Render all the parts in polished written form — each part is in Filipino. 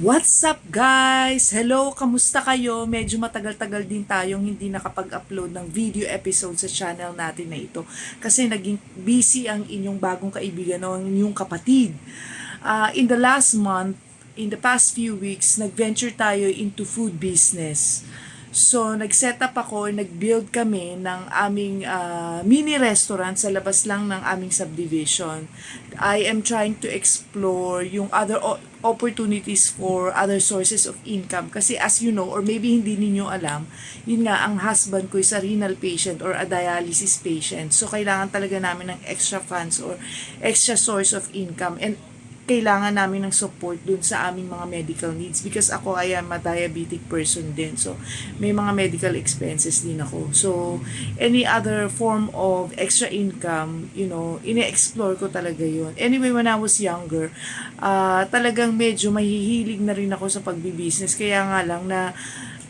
What's up guys? Hello, kamusta kayo? Medyo matagal-tagal din tayong hindi nakapag-upload ng video episode sa channel natin na ito kasi naging busy ang inyong bagong kaibigan o ang inyong kapatid. In the last month, in the past few weeks, nag-venture tayo into food business. So, nag-set up ako, nag-build kami ng aming mini restaurant sa labas lang ng aming subdivision. I am trying to explore yung other opportunities for other sources of income. Kasi as you know, or maybe hindi ninyo alam, yun nga, ang husband ko is a renal patient or a dialysis patient. So, kailangan talaga namin ng extra funds or extra source of income. And kailangan namin ng support dun sa aming mga medical needs because ako ay am a diabetic person din. So, may mga medical expenses din ako. So, any other form of extra income, ine-explore ko talaga yun. Anyway, when I was younger, talagang medyo mahihilig na rin ako sa pagbibusiness. Kaya nga lang na,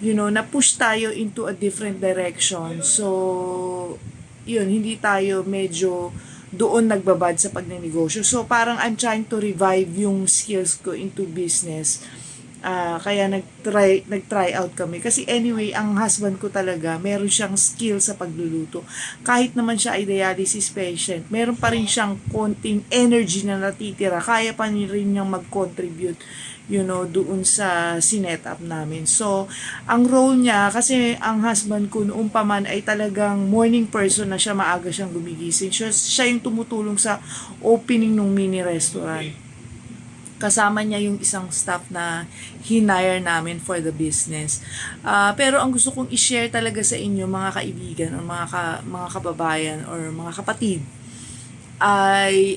na-push tayo into a different direction. So, yun, hindi tayo medyo doon nagbabad sa pagnenegosyo. So, parang I'm trying to revive yung skills ko into business. Kaya nag-try out kami. Kasi anyway, ang husband ko talaga, meron siyang skill sa pagluluto. Kahit naman siya ay dialysis patient, meron pa rin siyang konting energy na natitira. Kaya pa rin niyang mag-contribute doon sa sinet up namin. So, ang role niya, kasi ang husband ko noong pa man ay talagang morning person na siya, maaga siyang gumigising. Siya yung tumutulong sa opening ng mini restaurant. Kasama niya yung isang staff na hinire namin for the business. Pero ang gusto kong i-share talaga sa inyo, mga kaibigan or mga kababayan or mga kapatid, ay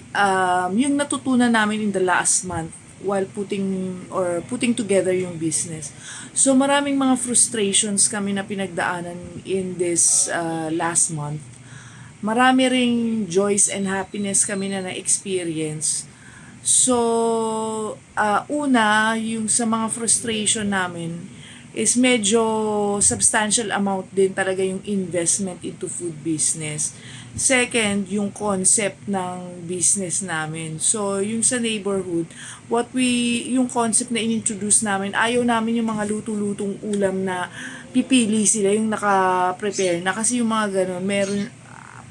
yung natutunan namin in the last month while putting together yung business. So maraming mga frustrations kami na pinagdaanan in this last month. Marami ring joys and happiness kami na na-experience. So, una, yung sa mga frustration namin is medyo substantial amount din talaga yung investment into food business. Second, yung concept ng business namin. So, yung sa neighborhood, yung concept na in-introduce namin, ayaw namin yung mga luto-lutong ulam na pipili sila, yung naka-prepare na. Kasi yung mga ganun, meron,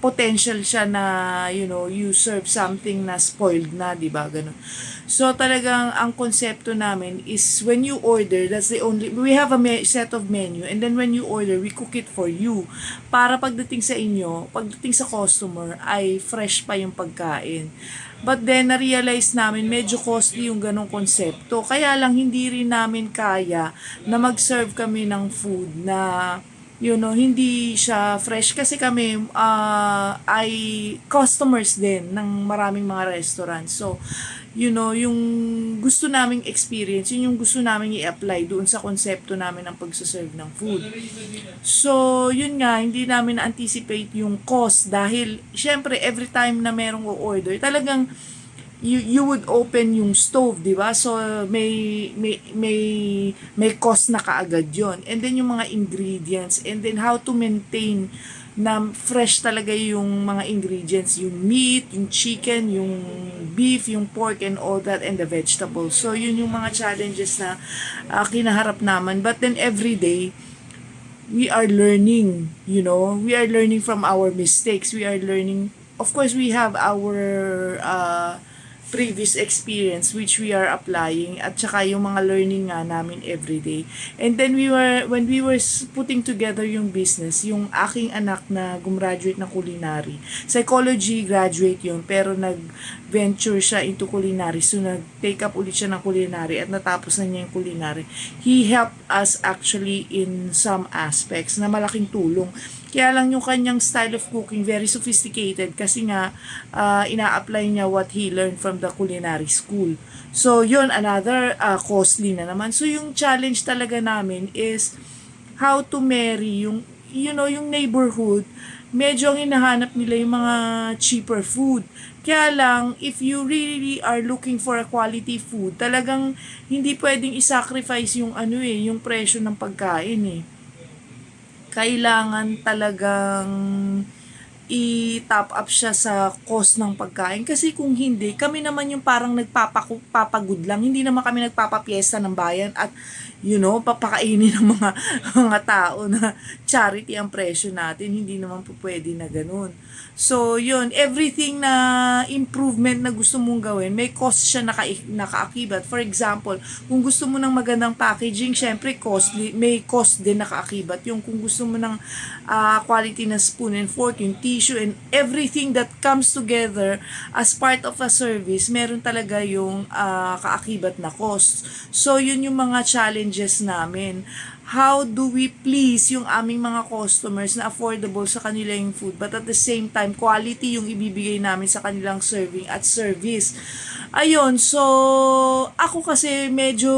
potential siya na, you serve something na spoiled na, di ba? Ganun. So, talagang ang konsepto namin is when you order, we have a set of menu, and then when you order, we cook it for you. Para pagdating sa inyo, pagdating sa customer, ay fresh pa yung pagkain. But then, na-realize namin, medyo costly yung ganong konsepto. Kaya lang, hindi rin namin kaya na mag-serve kami ng food na hindi siya fresh kasi kami ay customers din ng maraming mga restaurants. So, yung gusto naming experience, yun yung gusto naming i-apply doon sa konsepto namin ng pagsaserve ng food. So, yun nga, hindi namin anticipate yung cost dahil, syempre, every time na merong o-order, talagang you would open yung stove, 'di ba? So may cost na kaagad 'yon. And then yung mga ingredients and then how to maintain na fresh talaga yung mga ingredients, yung meat, yung chicken, yung beef, yung pork and all that and the vegetables. So yun yung mga challenges na kinaharap naman. But then every day we are learning, we are learning from our mistakes. We are learning, of course we have our previous experience which we are applying at saka yung mga learning nga namin everyday. And then when we were putting together yung business, yung aking anak na gumraduate ng culinary, psychology graduate yun, pero nag-venture siya into culinary. So nag-take up ulit siya ng culinary at natapos na niya yung culinary. He helped us actually in some aspects na malaking tulong. Kaya lang yung kanyang style of cooking very sophisticated kasi nga ina-apply niya what he learned from the culinary school. So yun, another costly na naman. So yung challenge talaga namin is how to marry yung yung neighborhood. Medyo ang hinahanap nila yung mga cheaper food. Kaya lang, if you really are looking for a quality food, talagang hindi pwedeng i-sacrifice yung yung presyo ng pagkain eh. Kailangan talagang i-top up siya sa cost ng pagkain. Kasi kung hindi, kami naman yung parang nagpapagod lang. Hindi naman kami nagpapapiesta ng bayan at papakainin ng mga mga tao na charity ang presyo natin. Hindi naman po pwede na ganun. So, yun, everything na improvement na gusto mong gawin, may cost siya nakaakibat. For example, kung gusto mo ng magandang packaging, syempre costly, may cost din nakaakibat. Yung kung gusto mo ng quality na spoon and fork, yung tissue, and everything that comes together as part of a service, meron talaga yung kaakibat na cost. So, yun yung mga challenges namin. How do we please yung aming mga customers na affordable sa kanila yung food, but at the same time, quality yung ibibigay namin sa kanilang serving at service. Ayun, so, ako kasi medyo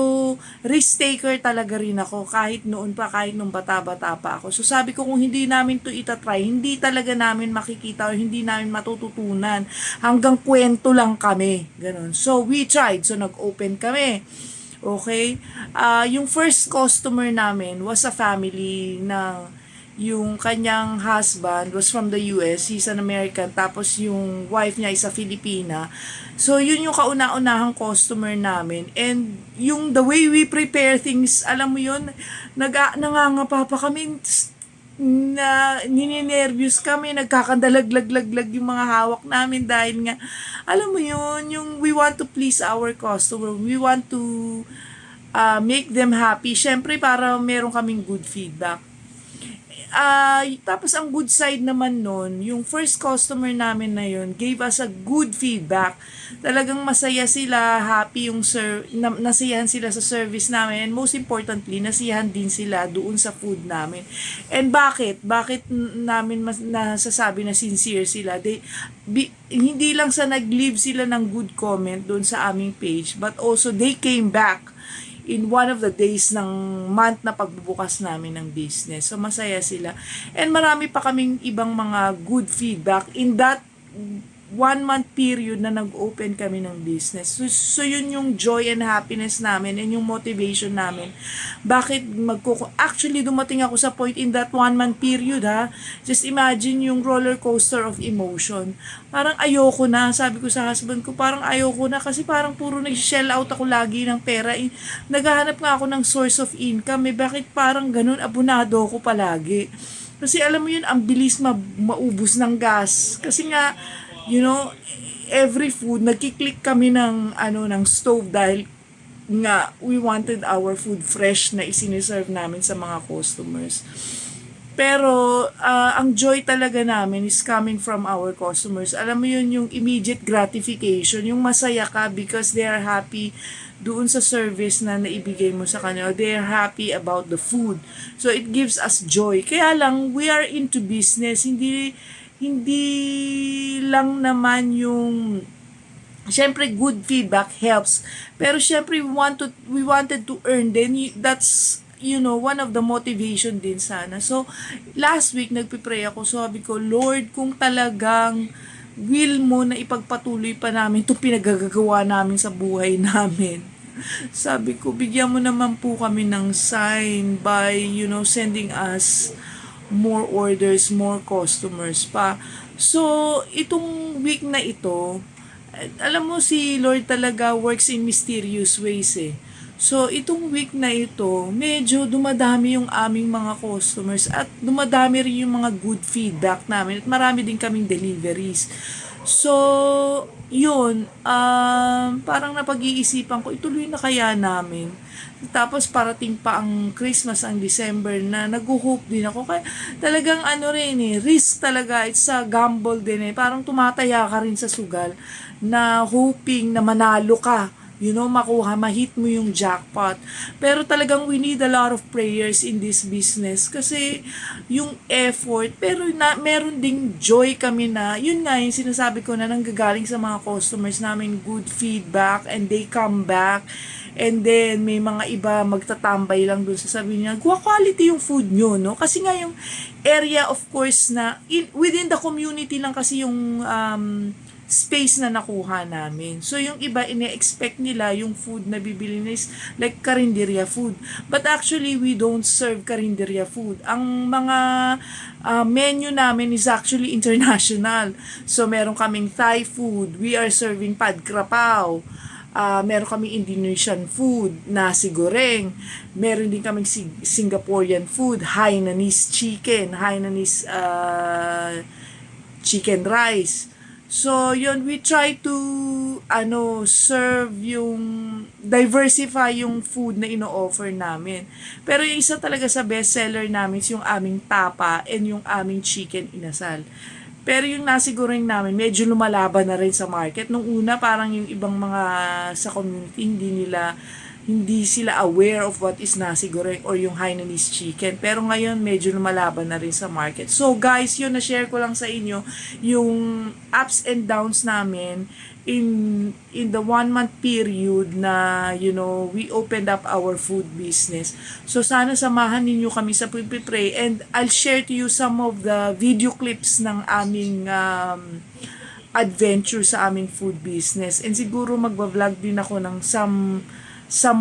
risk taker talaga rin ako kahit noon pa, kahit nung bata-bata pa ako. So, sabi ko kung hindi namin to itatry, hindi talaga namin makikita o hindi namin matututunan. Hanggang kwento lang kami. Ganun. So, we tried. So, nag-open kami. Okay? Yung first customer namin was a family na yung kanyang husband was from the US, he's an American, tapos yung wife niya is a Filipina. So, yun yung kauna-unahang customer namin. And yung the way we prepare things, alam mo yun, nangangapa pa kami, na nininervyos kami, nagkakadalaglag-laglag yung mga hawak namin dahil nga, alam mo yun, yung we want to please our customer, we want to make them happy. Syempre, para meron kaming good feedback. Tapos ang good side naman nun, yung first customer namin na yun gave us a good feedback. Talagang masaya sila, happy yung nasiyahan sila sa service namin, and most importantly, nasiyahan din sila doon sa food namin. And bakit? Bakit namin nasasabi na sincere sila? Hindi lang sa nag-leave sila ng good comment doon sa aming page, but also they came back in one of the days ng month na pagbubukas namin ng business. So, masaya sila. And marami pa kaming ibang mga good feedback in that 1 month period na nag-open kami ng business. So yun yung joy and happiness namin and yung motivation namin. Bakit actually dumating ako sa point in that 1 month period, ha. Just imagine yung roller coaster of emotion. Parang ayoko na, sabi ko sa husband ko, parang ayoko na kasi parang puro nag-shell out ako lagi ng pera. Naghahanap nga ako ng source of income. Bakit parang ganun, abunado ako palagi. Kasi alam mo yun, ang bilis maubos ng gas. Kasi nga, every food, nagkiklik kami ng stove dahil nga we wanted our food fresh na isiniserve namin sa mga customers. Pero ang joy talaga namin is coming from our customers. Alam mo yun, yung immediate gratification, yung masaya ka because they are happy doon sa service na naibigay mo sa kanila. They are happy about the food. So it gives us joy. Kaya lang, we are into business. Hindi lang naman yung syempre good feedback helps, pero syempre we wanted to earn din. That's one of the motivation din sana. So last week nagpipray ako, so sabi ko, Lord, kung talagang will mo na ipagpatuloy pa namin itong pinagagagawa namin sa buhay namin, sabi ko, bigyan mo naman po kami ng sign by sending us more orders, more customers pa. So, itong week na ito, alam mo si Lord talaga works in mysterious ways eh. So, itong week na ito, medyo dumadami yung aming mga customers at dumadami rin yung mga good feedback namin at marami din kaming deliveries. So, yun, parang napag-iisipan ko, ituloy na kaya namin. Tapos parating pa ang Christmas, ang December na nag-hope din ako. Kaya talagang risk talaga. It's a gamble din eh. Parang tumataya ka rin sa sugal na hoping na manalo ka. Mahit mo yung jackpot. Pero talagang we need a lot of prayers in this business kasi yung effort, pero meron ding joy kami na, yun nga yung sinasabi ko na nanggagaling sa mga customers namin, good feedback, and they come back. And then, may mga iba magtatambay lang dun sa sabi niya, quality yung food nyo, no? Kasi nga yung area, of course, na within the community lang kasi yung space na nakuha namin. So, yung iba, ine-expect nila yung food na bibili nila is like karinderya food. But actually, we don't serve karinderya food. Ang mga menu namin is actually international. So, meron kaming Thai food. We are serving pad krapao. Meron kaming Indonesian food, nasi goreng. Meron din kaming Singaporean food, Hainanese chicken, Hainanese chicken rice. So, yun, we try to, serve yung, diversify yung food na ino-offer namin. Pero yung isa talaga sa bestseller namin is yung aming tapa and yung aming chicken inasal. Pero yung nasi goreng namin, medyo lumalaban na rin sa market. Nung una, parang yung ibang mga sa community, hindi sila aware of what is nasi goreng or yung Hainanese chicken. Pero ngayon, medyo lumalaban na rin sa market. So guys, yun, na-share ko lang sa inyo yung ups and downs namin in the 1 month period na, we opened up our food business. So sana samahan ninyo kami sa pagpipray, and I'll share to you some of the video clips ng aming adventure sa aming food business. And siguro magbablog din ako ng some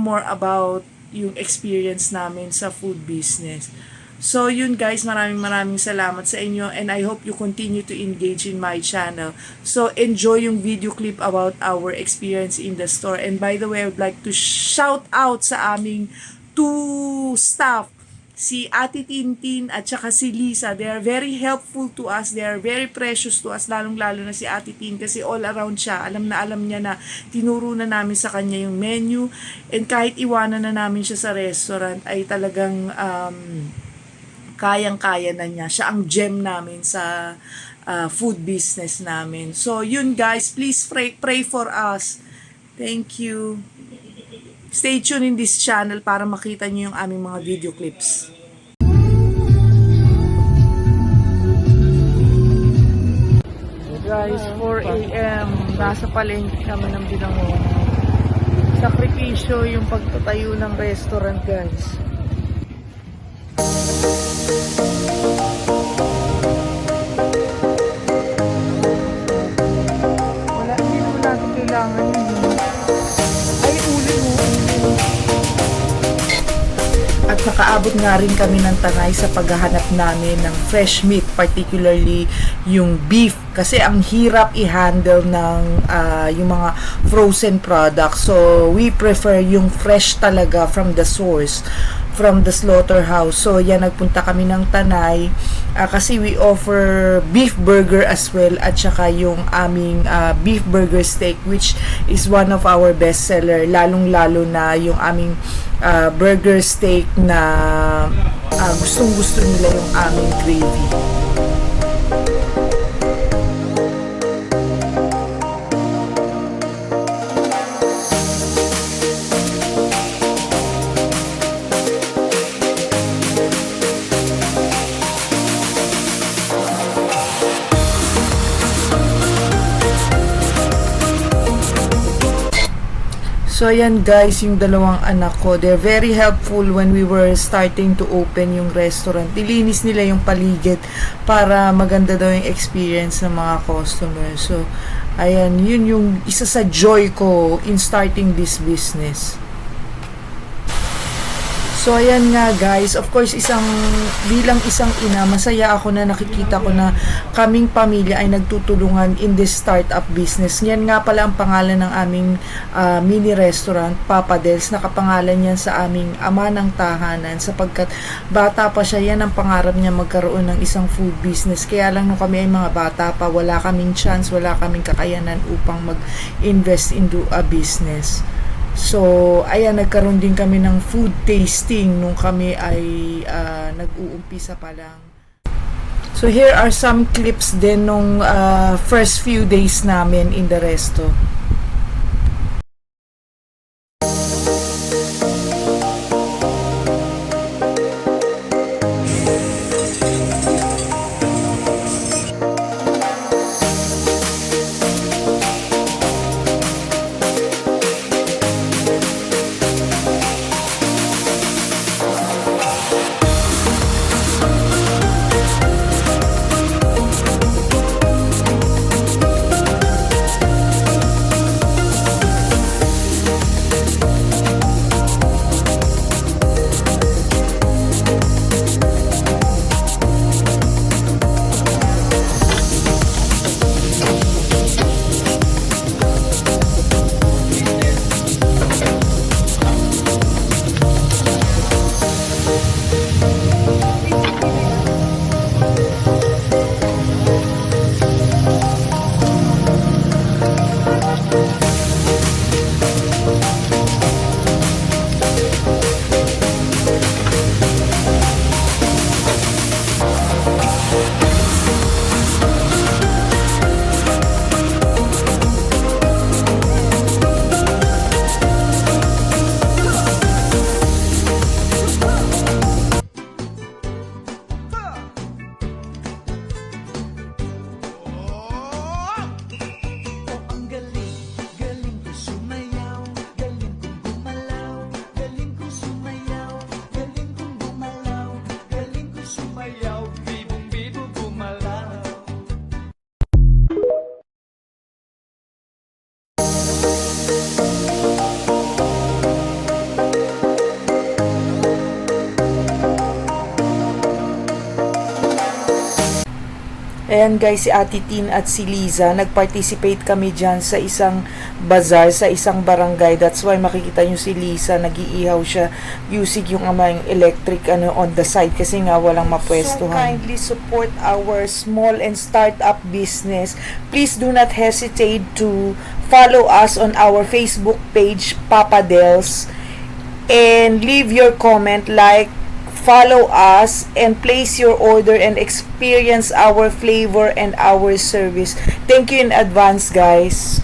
more about yung experience namin sa food business. So yun guys, maraming salamat sa inyo, and I hope you continue to engage in my channel. So enjoy yung video clip about our experience in the store. And by the way, I would like to shout out sa aming 2 staff, si Ate Tintin at saka si Lisa. They are very helpful to us. They are very precious to us, lalong-lalo na si Ate Tin, kasi all around siya. Alam niya na tinuro na namin sa kanya yung menu, and kahit iwanan na namin siya sa restaurant ay talagang kayang-kaya na niya. Siya ang gem namin sa food business namin. So yun guys, please pray for us. Thank you. Stay tuned in this channel para makita niyo yung aming mga video clips. Guys, 4 AM, nasa palengke kami ng Binangon. Sakripisyo yung pagtatayo ng restaurant, guys. Hindi naman natin kailangan yun. At nakaabot nga rin kami ng Tanay sa paghahanap namin ng fresh meat, particularly yung beef, kasi ang hirap i-handle ng yung mga frozen products. So we prefer yung fresh talaga from the source, from the slaughterhouse. So yan, nagpunta kami ng Tanay kasi we offer beef burger as well, at saka yung aming beef burger steak, which is one of our best seller, lalong-lalo na yung aming burger steak na gustong-gusto nila yung aming gravy. So ayan guys, yung dalawang anak ko, they're very helpful when we were starting to open yung restaurant. Nilinis nila yung paligid para maganda daw yung experience ng mga customers. So ayan, yun yung isa sa joy ko in starting this business. So ayan nga guys, of course bilang isang ina, masaya ako na nakikita ko na kaming pamilya ay nagtutulungan in this startup business. Yan nga pala ang pangalan ng aming mini restaurant, Papa Del's. Nakapangalan yan sa aming ama ng tahanan, sapagkat bata pa siya, yan ang pangarap niya, magkaroon ng isang food business. Kaya lang nung kami ay mga bata pa, wala kaming chance, wala kaming kakayanan upang mag-invest into a business. So, ayan, nagkaroon din kami ng food tasting nung kami ay nag-uumpisa pa lang. So, here are some clips din nung first few days namin in the resto. Ayan guys, si Ate Tin at si Liza, nag-participate kami dyan sa isang bazaar, sa isang barangay. That's why makikita nyo si Liza, nag-iihaw siya using yung amang electric on the side kasi nga walang mapwestuhan. So kindly support our small and start-up business. Please do not hesitate to follow us on our Facebook page, Papa Dels, and leave your comment, like, follow us, and place your order and experience our flavor and our service. Thank you in advance, guys.